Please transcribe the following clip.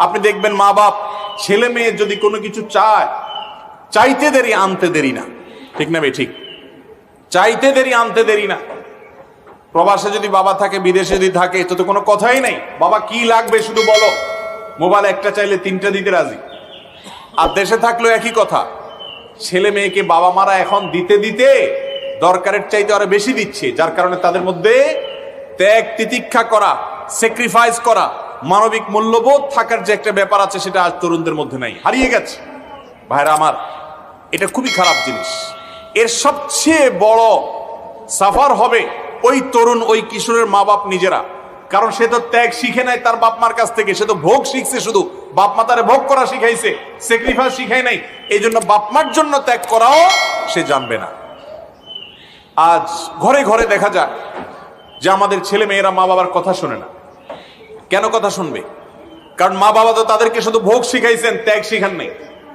আপনি দেখবেন মা বাপ ছেলে মেয়ে যদি কোনো কিছু চায়, চাইতে দেরি আনতে দেরি না। ঠিক না ভাই? ঠিক, চাইতে দেরি আনতে দেরি না। প্রবাসে যদি বাবা থাকে, বিদেশে যদি থাকে, তো কোনো কথাই নাই। বাবা কি লাগবে শুধু বলো, মোবাইল একটা চাইলে 3টা দিতে রাজি। আর দেশে থাকলেও একই কথা। ছেলে মেয়েকে বাবা মারা এখন দিতে দিতে দরকারের চাইতে আরো বেশি দিচ্ছে, যার কারণে তাদের মধ্যে ত্যাগ তিতিক্ষা করা, স্যাক্রিফাইস করা, মানবিক মূল্যবোধ থাকার যে একটা ব্যাপার আছে, সেটা আজ তরুণদের মধ্যে নাই, হারিয়ে গেছে। ভাইরা আমার, এটা খুবই খারাপ জিনিস। এর সবচেয়ে বড় সাফার হবে ওই তরুণ, ওই কিশোরের মা বাপ নিজেরা। কারণ সে তো ত্যাগ শিখে নাই তার বাপ মার কাছ থেকে, সে তো ভোগ শিখছে। শুধু বাপ মা তারে ভোগ করা শিখাইছে, স্যাক্রিফাইস শিখাই নাই। এই জন্য বাপ মার জন্য ত্যাগ করাও সে জানবে না। আজ ঘরে ঘরে দেখা যায় যে আমাদের ছেলে মেয়েরা মা বাবার কথা শোনে না। কেন কথা শুনবে? কারণ মা বাবা তো তাদেরকে শুধু ভোগ শিখাইছেন, ত্যাগ শিখান নাই।